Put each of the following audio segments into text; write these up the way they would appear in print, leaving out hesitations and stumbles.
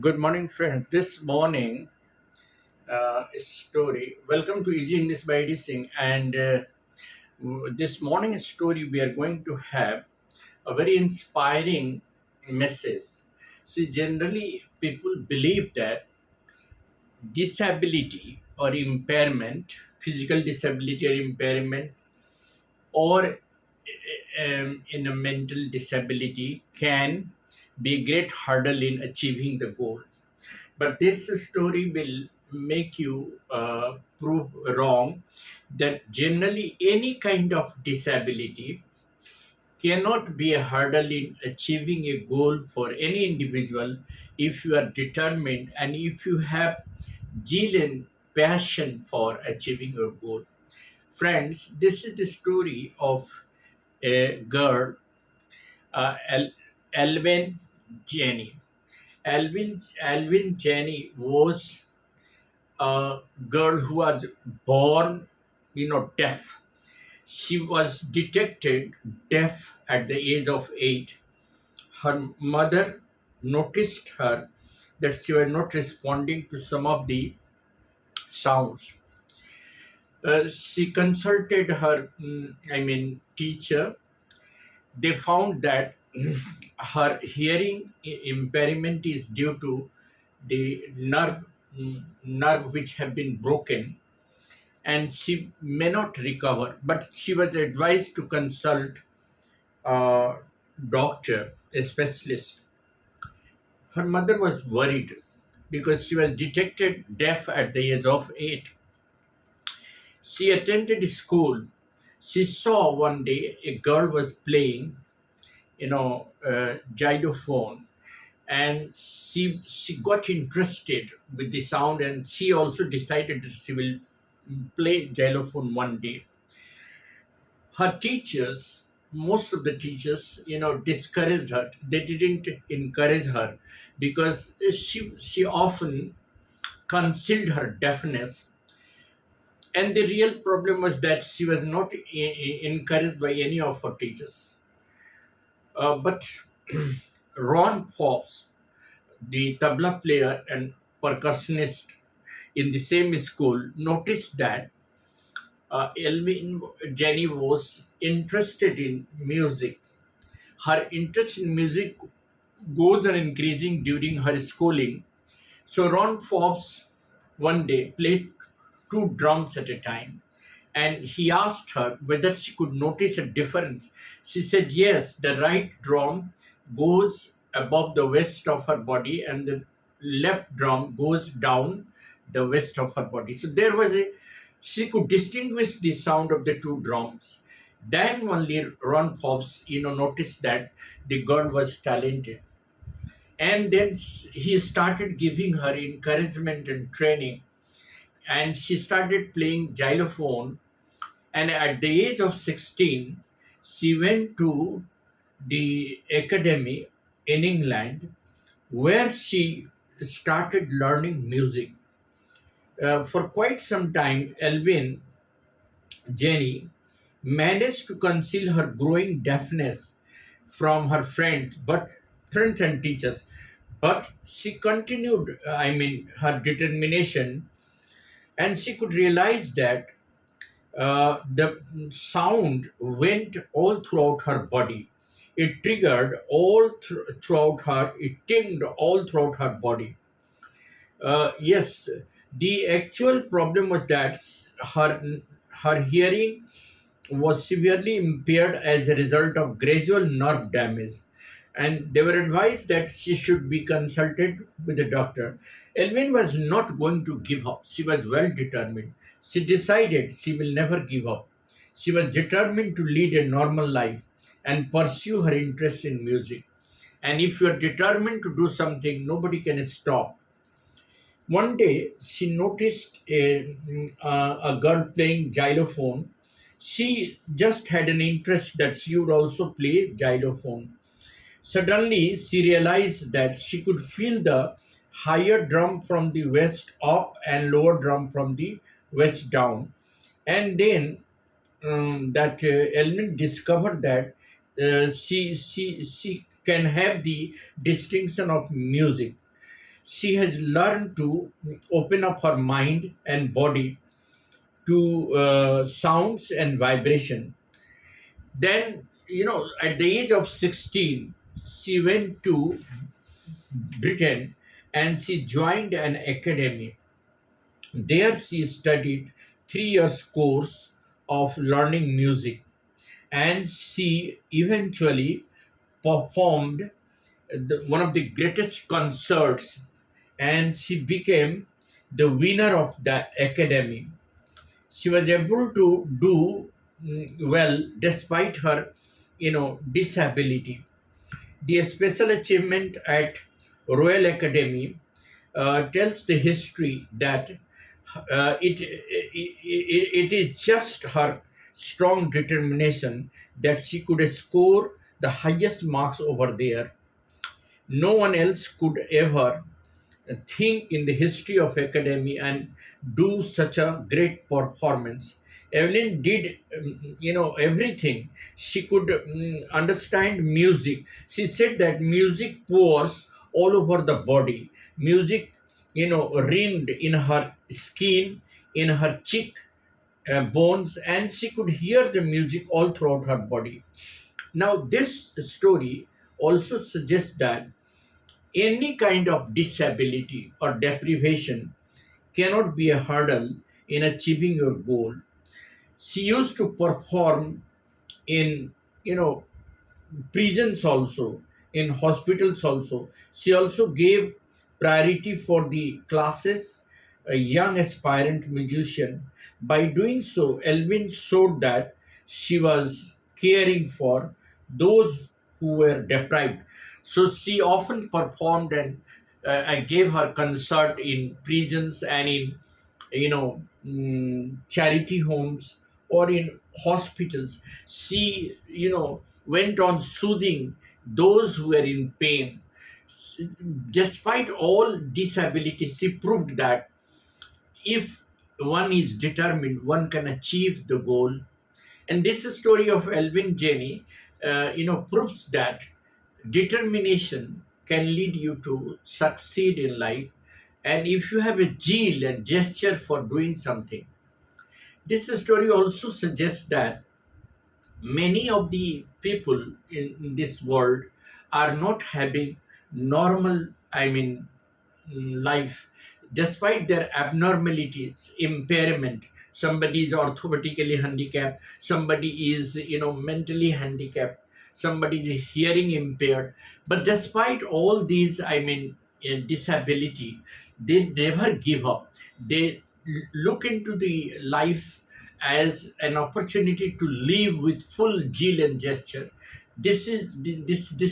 Good morning, friends. This morning story. Welcome to Easy English by Eddie Singh. And this morning story, we are going to have a very inspiring message. See, generally, people believe that disability or impairment, physical disability or impairment, or in a mental disability can be a great hurdle in achieving the goal. But this story will make you prove wrong that generally any kind of disability cannot be a hurdle in achieving a goal for any individual if you are determined and if you have zeal and passion for achieving your goal. Friends, this is the story of a girl, Alvin Jenny. Alvin Jenny was a girl who was born, deaf. She was detected deaf at the age of 8. Her mother noticed her that she was not responding to some of the sounds. She consulted her, teacher. They found that her hearing impairment is due to the nerve which have been broken, and she may not recover, but she was advised to consult a doctor, a specialist. Her mother was worried because she was detected deaf at the age of 8. She attended school. She saw one day a girl was playing, xylophone, and she got interested with the sound, and she also decided that she will play xylophone one day. Her teachers, most of the teachers, discouraged her. They didn't encourage her because she often concealed her deafness, and the real problem was that she was not encouraged by any of her teachers. But Ron Forbes, the tabla player and percussionist in the same school, noticed that Elvin Jenny was interested in music. Her interest in music goes on increasing during her schooling. So Ron Forbes one day played two drums at a time, and he asked her whether she could notice a difference. She said yes, the right drum goes above the waist of her body and the left drum goes down the waist of her body. So there was a she could distinguish the sound of the two drums. Then only Ron Forbes, noticed that the girl was talented. And then he started giving her encouragement and training. And she started playing xylophone. And at the age of 16, she went to the academy in England where she started learning music. For quite some time, Elvin Jenny managed to conceal her growing deafness from her friends and teachers. But she continued, her determination, and she could realize that the sound went all throughout her body. It triggered throughout her, it tinged all throughout her body. Yes, the actual problem was that her hearing was severely impaired as a result of gradual nerve damage, and they were advised that she should be consulted with a doctor. Elvin was not going to give up. She was well determined. She decided she will never give up. She was determined to lead a normal life and pursue her interest in music. And if you are determined to do something, nobody can stop. One day, she noticed a girl playing xylophone. She just had an interest that she would also play xylophone. Suddenly, she realized that she could feel the higher drum from the west up and lower drum from the west down. And then that element discovered that she can have the distinction of music. She has learned to open up her mind and body to sounds and vibration. Then, at the age of 16, she went to Britain and she joined an academy. There she studied 3 years course of learning music, and she eventually performed one of the greatest concerts, and she became the winner of the academy. She was able to do well despite her disability. The special achievement at Royal Academy tells the history that it is just her strong determination that she could score the highest marks over there. No one else could ever think in the history of academy and do such a great performance. Evelyn did, everything. She could understand music. She said that music pours all over the body. Music, ringed in her skin, in her cheek bones, and she could hear the music all throughout her body. Now, this story also suggests that any kind of disability or deprivation cannot be a hurdle in achieving your goal. She used to perform in, you know, prisons also, in hospitals also. She also gave priority for the classes, a young aspirant musician. By doing so, Elvin showed that she was caring for those who were deprived. So she often performed and gave her concert in prisons and in charity homes or in hospitals. She went on soothing those who were in pain. Despite all disabilities, she proved that if one is determined, one can achieve the goal. And this story of Elvin Jenny proves that determination can lead you to succeed in life. And if you have a zeal and gesture for doing something, this story also suggests that many of the people in this world are not having normal, life, despite their abnormalities, impairment. Somebody is orthopedically handicapped, somebody is mentally handicapped, somebody is hearing impaired. But despite all these, disability, they never give up. They look into the life as an opportunity to live with full zeal and gesture. This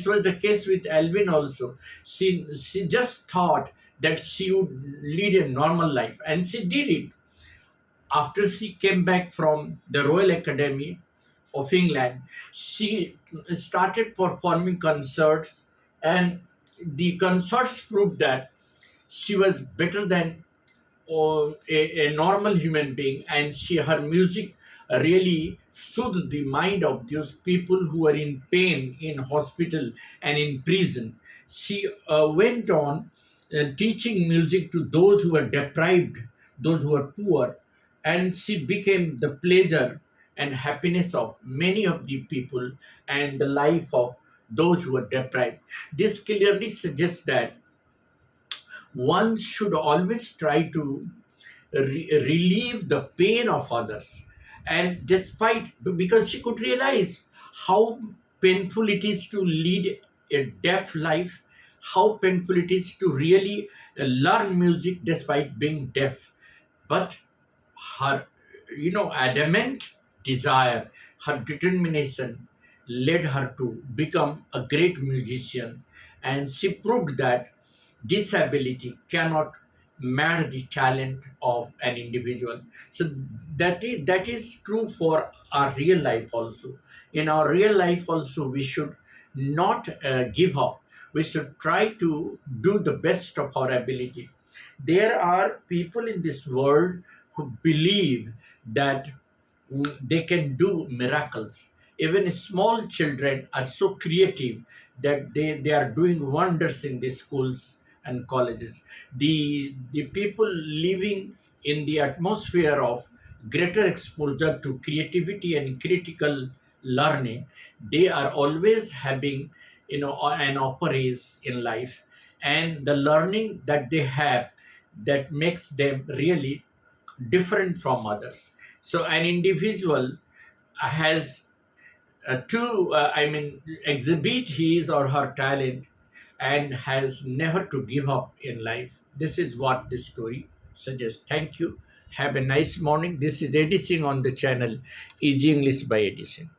was the case with Alvin also. She just thought that she would lead a normal life, and she did it. After she came back from the Royal Academy of England, she started performing concerts, and the concerts proved that she was better than a normal human being, and her music really soothed the mind of those people who were in pain in hospital and in prison. She went on teaching music to those who were deprived, those who were poor, and she became the pleasure and happiness of many of the people and the life of those who were deprived. This clearly suggests that one should always try to relieve the pain of others. And despite, because she could realize how painful it is to lead a deaf life, how painful it is to really learn music despite being deaf. But her adamant desire, her determination led her to become a great musician, and she proved that disability cannot mar the talent of an individual. So that is true for our real life also. In our real life also, we should not give up. We should try to do the best of our ability. There are people in this world who believe that they can do miracles. Even small children are so creative that they are doing wonders in the schools and colleges. The people living in the atmosphere of greater exposure to creativity and critical learning, they are always having, an upper edge in life, and the learning that they have, that makes them really different from others. So an individual has to exhibit his or her talent, and has never to give up in life. This is what this story suggests. Thank you. Have a nice morning. This is Edison on the channel Easy English by Edison.